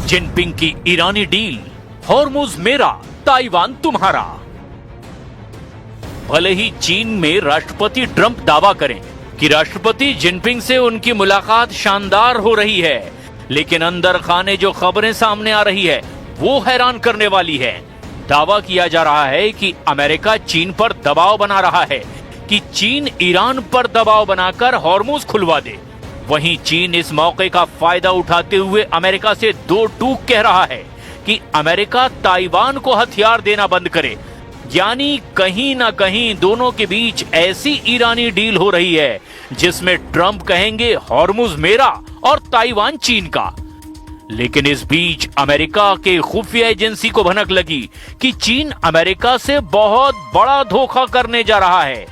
Jinping की ईरानी deal, Hormuz मेरा, Taiwan तुम्हारा। भले ही चीन में राष्ट्रपति ट्रंप दावा करें कि राष्ट्रपति जिनपिंग से उनकी मुलाकात शानदार हो रही है, लेकिन अंदर खाने जो खबरें सामने आ रही है वो हैरान करने वाली है। दावा किया जा रहा है कि अमेरिका चीन पर दबाव बना रहा है कि चीन ईरान पर दबाव बनाकर हॉर्मुज खुलवा दे। वहीं चीन इस मौके का फायदा उठाते हुए अमेरिका से दो टूक कह रहा है कि अमेरिका ताइवान को हथियार देना बंद करे। यानी कहीं ना कहीं दोनों के बीच ऐसी ईरानी डील हो रही है जिसमें ट्रंप कहेंगे हॉर्मुज मेरा और ताइवान चीन का। लेकिन इस बीच अमेरिका के खुफिया एजेंसी को भनक लगी कि चीन अमेरिका से बहुत बड़ा धोखा करने जा रहा है।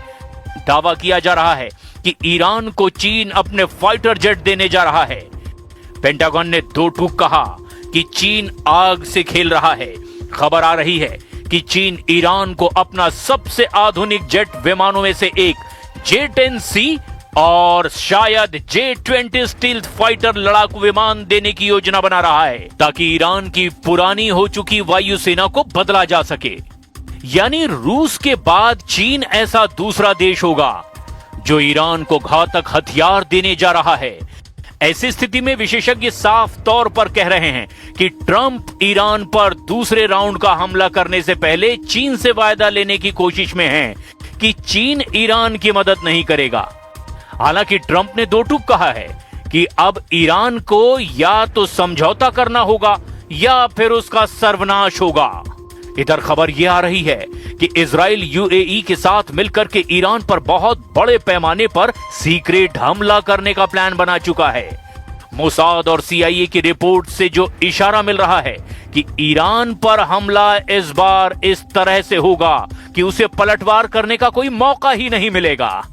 दावा किया जा रहा है कि ईरान को चीन अपने फाइटर जेट देने जा रहा है। पेंटागन ने दो टूक कहा कि चीन आग से खेल रहा है। खबर आ रही है कि चीन ईरान को अपना सबसे आधुनिक जेट विमानों में से एक J-10C और शायद J-20 स्टील्थ फाइटर लड़ाकू विमान देने की योजना बना रहा है ताकि ईरान की पुरानी हो चुकी वायुसेना को बदला जा सके। यानी रूस के बाद चीन ऐसा दूसरा देश होगा जो ईरान को घातक हथियार देने जा रहा है। ऐसी स्थिति में विशेषज्ञ साफ तौर पर कह रहे हैं कि ट्रंप ईरान पर दूसरे राउंड का हमला करने से पहले चीन से वायदा लेने की कोशिश में हैं कि चीन ईरान की मदद नहीं करेगा। हालांकि ट्रंप ने दो टूक कहा है कि अब ईरान को या तो समझौता करना होगा या फिर उसका सर्वनाश होगा। इधर खबर यह आ रही है कि इजराइल यूएई के साथ मिलकर के ईरान पर बहुत बड़े पैमाने पर सीक्रेट हमला करने का प्लान बना चुका है। मोसाद और सीआईए की रिपोर्ट से जो इशारा मिल रहा है कि ईरान पर हमला इस बार इस तरह से होगा कि उसे पलटवार करने का कोई मौका ही नहीं मिलेगा।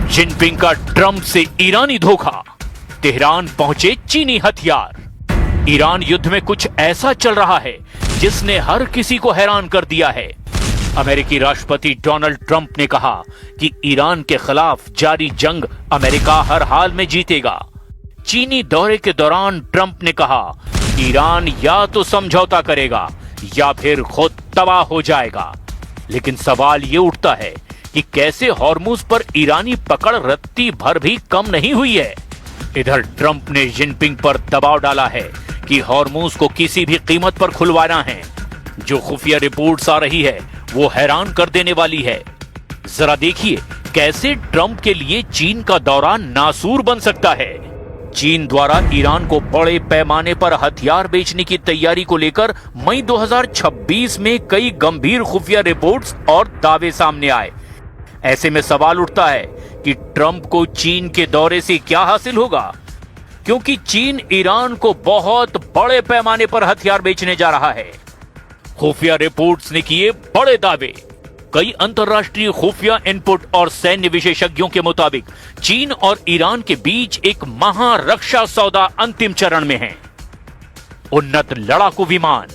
जिनपिंग का ट्रंप से ईरानी धोखा, तेहरान पहुंचे चीनी हथियार। ईरान युद्ध में कुछ ऐसा चल रहा है जिसने हर किसी को हैरान कर दिया है। अमेरिकी राष्ट्रपति डोनाल्ड ट्रंप ने कहा कि ईरान के खिलाफ जारी जंग अमेरिका हर हाल में जीतेगा। चीनी दौरे के दौरान ट्रंप ने कहा ईरान या तो समझौता करेगा या फिर खुद तबाह हो जाएगा। लेकिन सवाल ये उठता है कि कैसे हॉर्मुज पर ईरानी पकड़ रत्ती भर भी कम नहीं हुई है। इधर ट्रंप ने जिनपिंग पर दबाव डाला है कि हॉर्मुज को किसी भी कीमत पर खुलवाना है। जो खुफिया रिपोर्ट्स आ रही है वो हैरान कर देने वाली है। जरा देखिए कैसे ट्रंप के लिए चीन का दौरा नासूर बन सकता है। चीन द्वारा ईरान को बड़े पैमाने पर हथियार बेचने की तैयारी को लेकर मई 2026 में कई गंभीर खुफिया रिपोर्ट्स और दावे सामने आए। ऐसे में सवाल उठता है कि ट्रंप को चीन के दौरे से क्या हासिल होगा, क्योंकि चीन ईरान को बहुत बड़े पैमाने पर हथियार बेचने जा रहा है। खुफिया रिपोर्ट्स ने किए बड़े दावे। कई अंतर्राष्ट्रीय खुफिया इनपुट और सैन्य विशेषज्ञों के मुताबिक चीन और ईरान के बीच एक महारक्षा सौदा अंतिम चरण में है। उन्नत लड़ाकू विमान।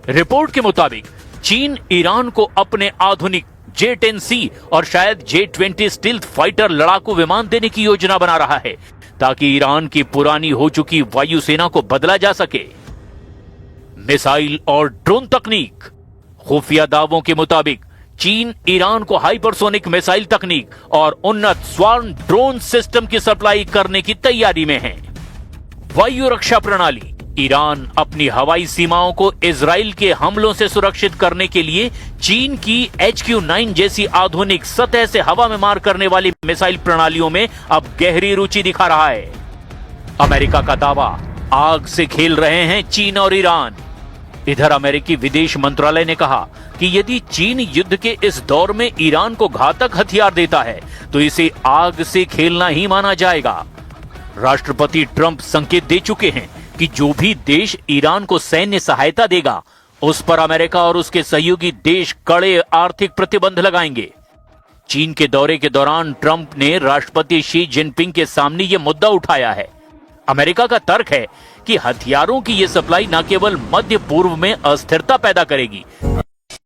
रिपोर्ट के मुताबिक चीन ईरान को अपने आधुनिक J-10C और शायद J-20 स्टील्थ फाइटर लड़ाकू विमान देने की योजना बना रहा है ताकि ईरान की पुरानी हो चुकी वायुसेना को बदला जा सके। मिसाइल और ड्रोन तकनीक। खुफिया दावों के मुताबिक चीन ईरान को हाइपरसोनिक मिसाइल तकनीक और उन्नत स्वार्म ड्रोन सिस्टम की सप्लाई करने की तैयारी में है। वायु रक्षा प्रणाली। ईरान अपनी हवाई सीमाओं को इजराइल के हमलों से सुरक्षित करने के लिए चीन की HQ-9 जैसी आधुनिक सतह से हवा में मार करने वाली मिसाइल प्रणालियों में अब गहरी रुचि दिखा रहा है। अमेरिका का दावा, आग से खेल रहे हैं चीन और ईरान। इधर अमेरिकी विदेश मंत्रालय ने कहा कि यदि चीन युद्ध के इस दौर में ईरान को घातक हथियार देता है तो इसे आग से खेलना ही माना जाएगा। राष्ट्रपति ट्रंप संकेत दे चुके हैं कि जो भी देश ईरान को सैन्य सहायता देगा उस पर अमेरिका और उसके सहयोगी देश कड़े आर्थिक प्रतिबंध लगाएंगे। चीन के दौरे के दौरान ट्रंप ने राष्ट्रपति शी जिनपिंग के सामने यह मुद्दा उठाया है। अमेरिका का तर्क है कि हथियारों की यह सप्लाई न केवल मध्य पूर्व में अस्थिरता पैदा करेगी,